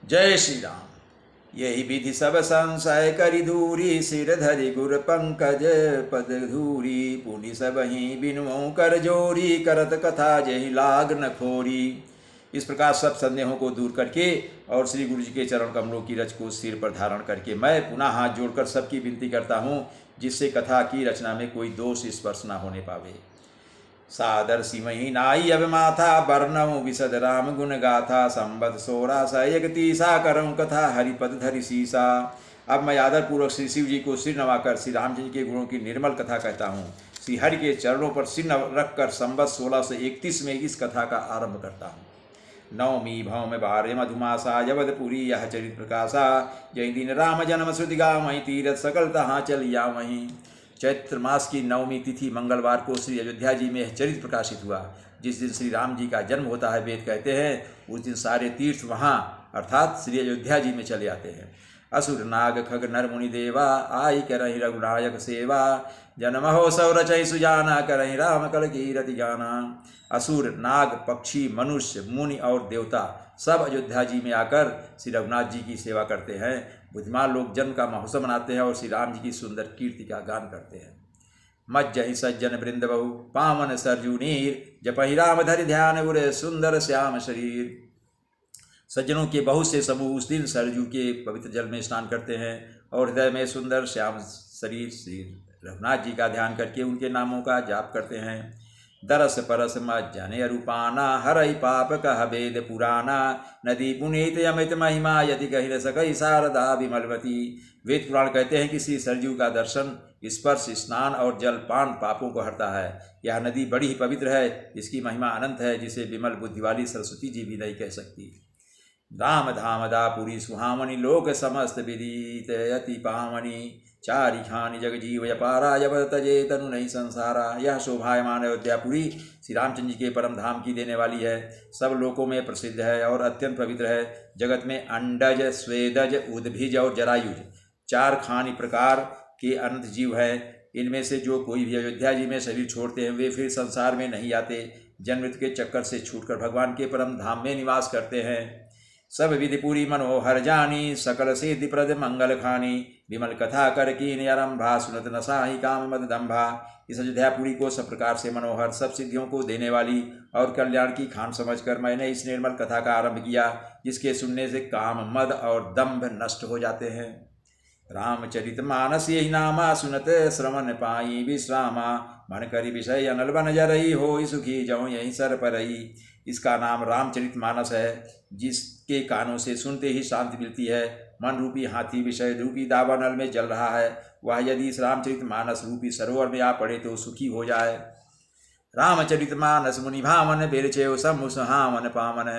जय श्री राम। यही विधि सब संशय करि दूरी, सिर धरि गुर पंकज पद धूरी, पुनि सब ही बिनुओं कर जोरी, करत कथा जही लाग न खोरी। इस प्रकार सब संदेहों को दूर करके और श्री गुरु जी के चरण कमलों की रज को सिर पर धारण करके मैं पुनः हाथ जोड़कर सबकी विनती करता हूँ, जिससे कथा की रचना में कोई दोष स्पर्श न होने पावे। सादर सिमही नाई अब माथा, बरनऊ विशद राम गुण गाथा, संबत सोरा सयगतीसा, करऊँ कथा हरिपद धरि सीसा। अब मैं आदर पूर्वक श्री शिव जी को सिर नवाकर श्री राम जी के गुणों की निर्मल कथा कहता हूँ। श्री हरि के चरणों पर सिर रखकर संबत 1631 में इस कथा का आरंभ करता हूँ। नवमी भौम बारे मधुमासा, जबदपुरी यह चरित प्रकाशा, जय दिन राम जन्म श्रुति गावहीं, तीरथ सकल तहाँ चलिया वहीं। चैत्र मास की नवमी तिथि मंगलवार को श्री अयोध्या जी में यह चरित प्रकाशित हुआ। जिस दिन श्री राम जी का जन्म होता है, वेद कहते हैं उस दिन सारे तीर्थ वहाँ अर्थात श्री अयोध्या जी में चले आते हैं। असुर नाग खग नर मुनि देवा, आई करहि रघुनायक सेवा, जन्महोत्सव रचै सुजाना, करहि राम कल की रति गाना। असुर नाग पक्षी मनुष्य मुनि और देवता सब अयोध्या जी में आकर श्री रघुनाथ जी की सेवा करते हैं। बुद्धिमान लोग जन्म का महोत्सव मनाते हैं और श्री राम जी की सुंदर कीर्ति का गान करते हैं। मज्जहि सज्जन वृंद बहु, पावन सरजू नीर, जपहि राम धरि ध्यान उरे, सुंदर श्याम शरीर। सज्जनों के बहुत से समूह उस दिन सरजू के पवित्र जल में स्नान करते हैं और हृदय में सुंदर श्याम शरीर श्री रघुनाथ जी का ध्यान करके उनके नामों का जाप करते हैं। दरस परस मज्जने अरूपाना, हरई पाप कह वेद पुराना, नदी पुनीत अमित महिमा, यदि कही न सकई शारदा विमलवती। वेद पुराण कहते हैं कि श्री सरजू का दर्शन, स्पर्श, स्नान और जलपान पापों को हरता है। यह नदी बड़ी ही पवित्र है, इसकी महिमा अनंत है, जिसे विमल बुद्धि वाली सरस्वती जी भी नहीं कह सकती। राम धाम दापुरी सुहामणि, लोक समस्त विदित अति पावनी, चारि खानि जग जीव अपारा, जब तजे तनु नहीं संसारा। यह शोभायमान अयोध्यापुरी श्री रामचंद्र जी के परम धाम की देने वाली है, सब लोकों में प्रसिद्ध है और अत्यंत पवित्र है। जगत में अंडज, स्वेदज, उद्भिज और जरायुज 4 खानि प्रकार के अनंत जीव हैं। इनमें से जो कोई भी अयोध्या जी में शरीर छोड़ते हैं वे फिर संसार में नहीं आते, जन्म मृत्यु के चक्कर से छूटकर भगवान के परम धाम में निवास करते हैं। सब विधि पूरी मनोहर जानी, सकल सिद्धि प्रद मंगल खानी, विमल कथा कर कीन आरंभा, सुनत नसाही काम मद दंभा। इस अयोध्यापुरी को सब प्रकार से मनोहर, सब सिद्धियों को देने वाली और कल्याण की खान समझकर मैंने इस निर्मल कथा का आरंभ किया, जिसके सुनने से काम मद और दंभ नष्ट हो जाते हैं। रामचरित मानस यही नामा, सुनत श्रवण पाई विश्रामा, मन करी विषय अनल बन जरई, हो सुखी जौ यही सर परई। इसका नाम रामचरित मानस है, जिसके कानों से सुनते ही शांति मिलती है। मन रूपी हाथी विषय रूपी दावानल में जल रहा है, वह यदि इस रामचरित मानस रूपी सरोवर में आ पड़े तो सुखी हो जाए। रामचरित मानस मुनि भावन, बिरचेव समु सुहावन पावन,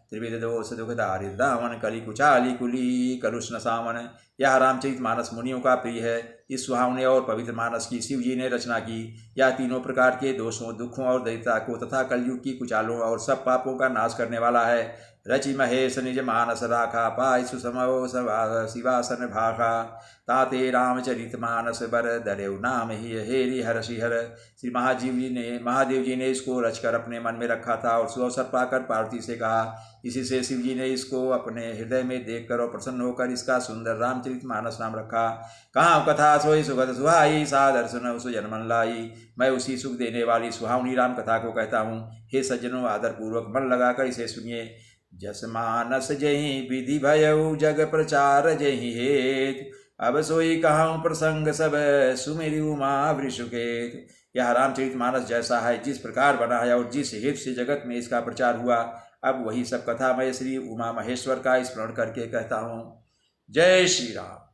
त्रिविध दोष दुख दारिद्रावन, कली कुचाली कुली कलुष्ण सावन। यह रामचरित मानस मुनियों का प्रिय है। इस सुहावने और पवित्र मानस की शिव जी ने रचना की। यह तीनों प्रकार के दोषों, दुखों और दैत्यता को तथा कलयुग की कुचालों और सब पापों का नाश करने वाला है। रचि महेश निज मानस राखा, पाय सुसमो शिवासन भाखा, ताते रामचरित मानस बर, दरेव नाम ही हेरि हर शिहर। श्री महादेव जी ने इसको रचकर अपने मन में रखा था और सुअवसर पाकर पार्वती से कहा। इसी से शिव जी ने इसको अपने हृदय में देखकर और प्रसन्न होकर इसका सुंदर रामचरित मानस नाम रखा। कहाँ कथा सोई सुगत सुहाई, सादर सुनौ सुजन लाई। मैं उसी सुख देने वाली सुहावनी राम कथा को कहता हूँ। हे सज्जनों, आदर पूर्वक मन लगाकर इसे सुनिए। जस मानस जही विधि भयउ, जग प्रचार जही हेत, अब सोई कहाँ प्रसंग सब, सुमेरि उमा वृषुकेत। यह रामचरित मानस जैसा है, जिस प्रकार बना है और जिस हेतु से जगत में इसका प्रचार हुआ, अब वही सब कथा मैं श्री उमा महेश्वर का स्मरण करके कहता हूँ। जय श्री राम।